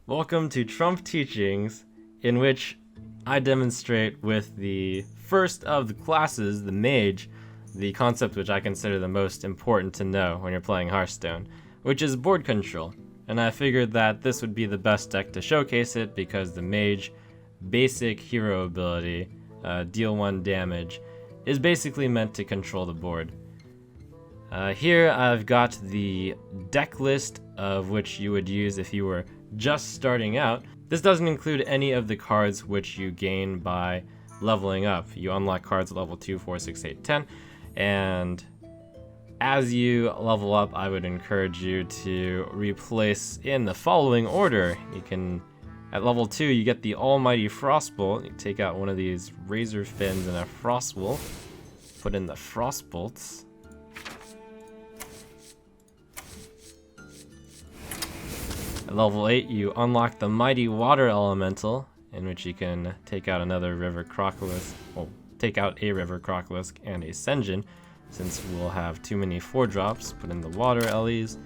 Welcome to Trump Teachings, in which I demonstrate with the first of the classes, the Mage, the concept which I consider the most important to know when you're playing Hearthstone, which is board control. And I figured that this would be the best deck to showcase it because the Mage basic hero ability, deal 1 damage, is basically meant to control the board. Here I've got the deck list of which you would use if you were just starting out. This doesn't include any of the cards which you gain by leveling up. You unlock cards at level 2, 4, 6, 8, 10, and as you level up, I would encourage you to replace in the following order. You can, at level 2, you get the Almighty Frostbolt. You take out one of these Razor Fins and a Frostwolf, put in the Frostbolts. At level 8, you unlock the Mighty Water Elemental, in which you can take out another River Crocolisk, well, take out a River Crocolisk and a Senjin, since we'll have too many 4-drops, put in the Water Ellies.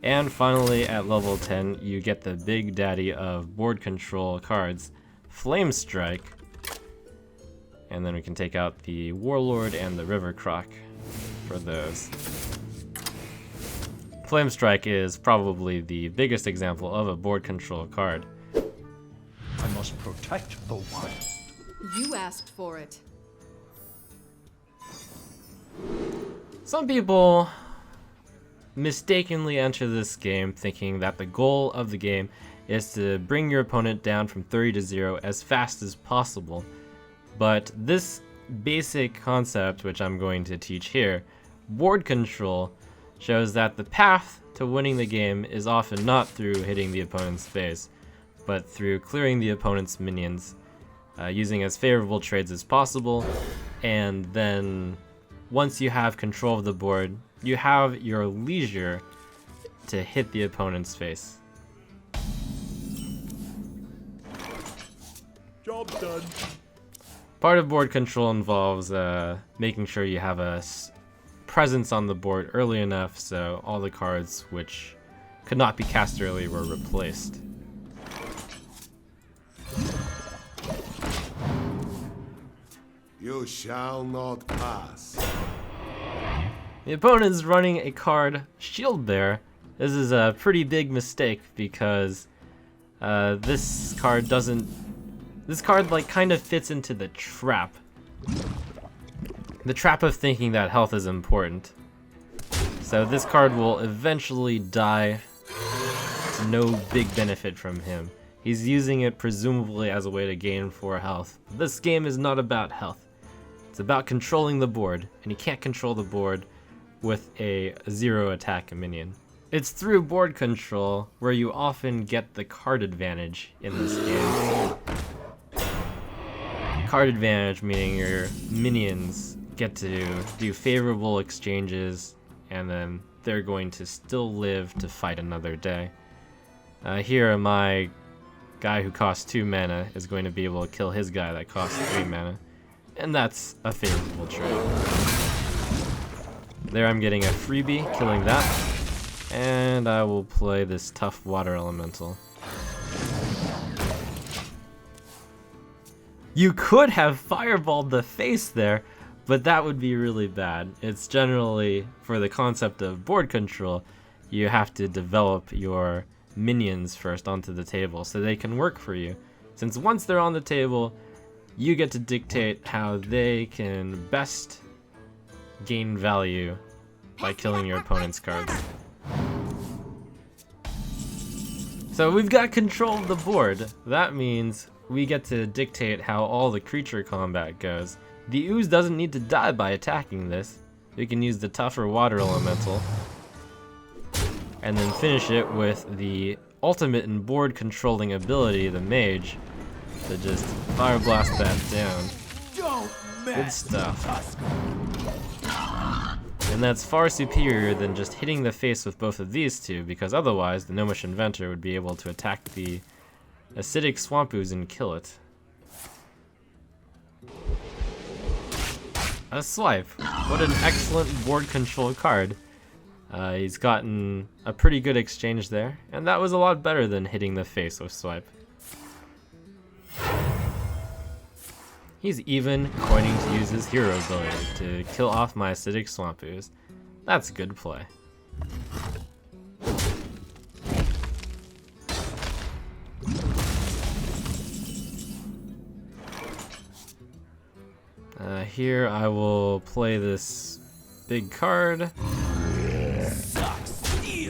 And finally, at level 10, you get the big daddy of board control cards, Flame Strike. And then we can take out the Warlord and the River Croc for those. Flame Strike is probably the biggest example of a board control card. I must protect the wild. You asked for it. Some people mistakenly enter this game thinking that the goal of the game is to bring your opponent down from 30 to 0 as fast as possible. But this basic concept, which I'm going to teach here, board control, shows that the path to winning the game is often not through hitting the opponent's face, but through clearing the opponent's minions, using as favorable trades as possible, and then once you have control of the board, you have your leisure to hit the opponent's face. Job done. Part of board control involves making sure you have a presence on the board early enough so all the cards which could not be cast early were replaced. You shall not pass. The opponent is running a card, Shield Bearer. This is a pretty big mistake because this card like kind of fits into the trap. The trap of thinking that health is important. So this card will eventually die to no big benefit from him. He's using it presumably as a way to gain 4 health. This game is not about health. It's about controlling the board, and you can't control the board with a 0 attack minion. It's through board control where you often get the card advantage in this game. Card advantage meaning your minions get to do favorable exchanges, and then they're going to still live to fight another day. Here, my guy who costs 2 mana is going to be able to kill his guy that costs 3 mana, and that's a favorable trade. There I'm getting a freebie, killing that, and I will play this tough water elemental. You could have fireballed the face there, but that would be really bad. It's generally, for the concept of board control, you have to develop your minions first onto the table so they can work for you. Since once they're on the table, you get to dictate how they can best gain value by killing your opponent's cards. So we've got control of the board. That means we get to dictate how all the creature combat goes. The ooze doesn't need to die by attacking this. We can use the tougher water elemental and then finish it with the ultimate in board controlling ability, the Mage, to just fire blast that down. Good stuff. And that's far superior than just hitting the face with both of these two, because otherwise the Gnomish Inventor would be able to attack the acidic swamp ooze and kill it. A Swipe. What an excellent board control card. He's gotten a pretty good exchange there, and that was a lot better than hitting the face with swipe. He's even coining to use his hero ability to kill off my acidic swamp ooze. That's good play. Here I will play this big card.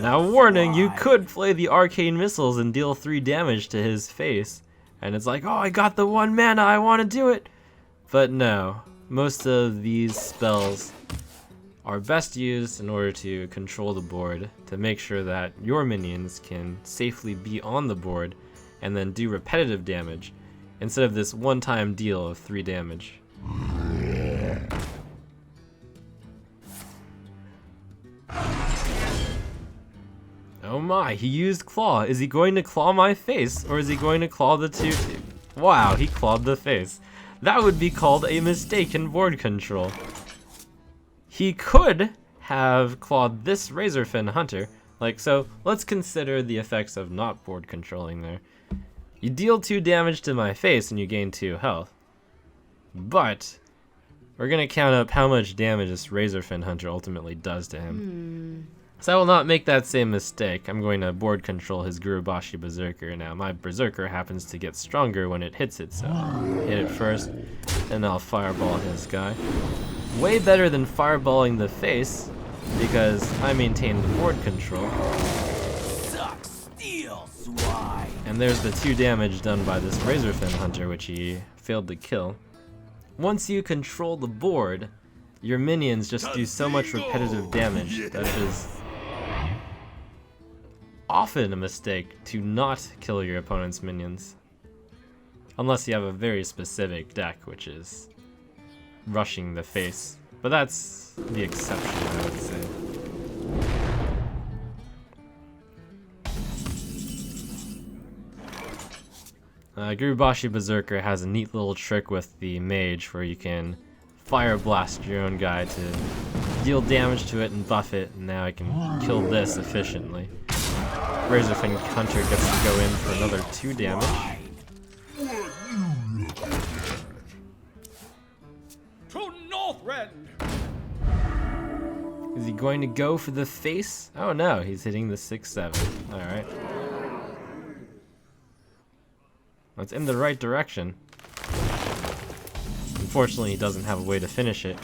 Now warning, you could play the arcane missiles and deal 3 damage to his face. And it's like, oh, I got the 1 mana, I want to do it. But no, most of these spells are best used in order to control the board, to make sure that your minions can safely be on the board and then do repetitive damage, instead of this one-time deal of 3 damage. Oh my, he used claw. Is he going to claw my face, or is he going to claw the 2/2? Wow, he clawed the face. That would be called a mistake in board control. He could have clawed this Razorfin Hunter. Like, so let's consider the effects of not board controlling there. You deal 2 damage to my face and you gain 2 health. But we're gonna count up how much damage this Razorfin Hunter ultimately does to him. So I will not make that same mistake. I'm going to board control his Gurubashi Berserker. Now my Berserker happens to get stronger when it hits it, so hit it first, and I'll fireball his guy. Way better than fireballing the face, because I maintain the board control. And there's the 2 damage done by this Razorfin Hunter, which he failed to kill. Once you control the board, your minions just do so much repetitive damage that it is often a mistake to not kill your opponent's minions. Unless you have a very specific deck, which is rushing the face. But that's the exception, I would say. Gurubashi Berserker has a neat little trick with the Mage where you can fire blast your own guy to deal damage to it and buff it, and now I can kill this efficiently. Razorfin Hunter gets to go in for another 2 damage. To Northrend! Is he going to go for the face? Oh no, he's hitting the 6/7. Alright. That's in the right direction. Unfortunately, he doesn't have a way to finish it.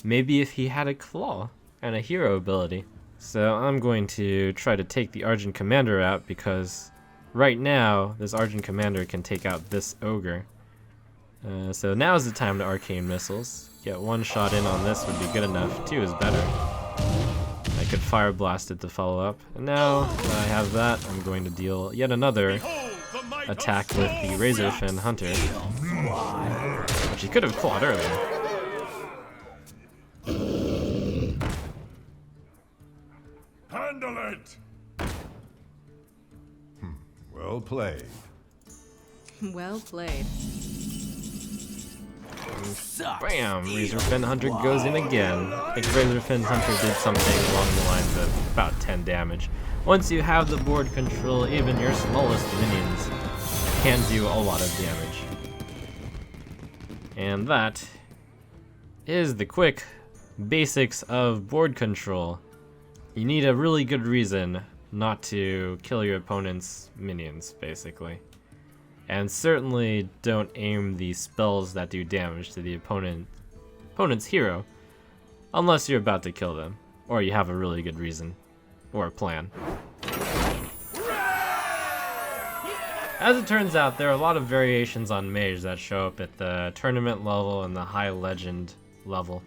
Maybe if he had a claw and a hero ability. So I'm going to try to take the Argent Commander out, because right now this Argent Commander can take out this Ogre. So now is the time to Arcane Missiles. Get 1 shot in on this would be good enough. 2 is better. I could Fire Blast it to follow up. And now that I have that, I'm going to deal yet another attack with the Razorfin Hunter, which he could have clawed earlier. Handle it! Well played. Well played. Bam! Razorfin Hunter goes in again. I think Razorfin Hunter did something along the lines of about 10 damage. Once you have the board control, even your smallest minions can do a lot of damage. And that is the quick basics of board control. You need a really good reason not to kill your opponent's minions, basically. And certainly don't aim the spells that do damage to the opponent's hero, unless you're about to kill them, or you have a really good reason, or a plan. As it turns out, there are a lot of variations on Mage that show up at the tournament level and the high legend level.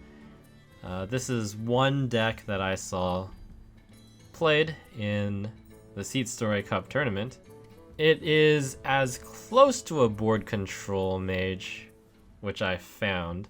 This is one deck that I saw played in the Seat Story Cup tournament. It is as close to a board control Mage, which I found,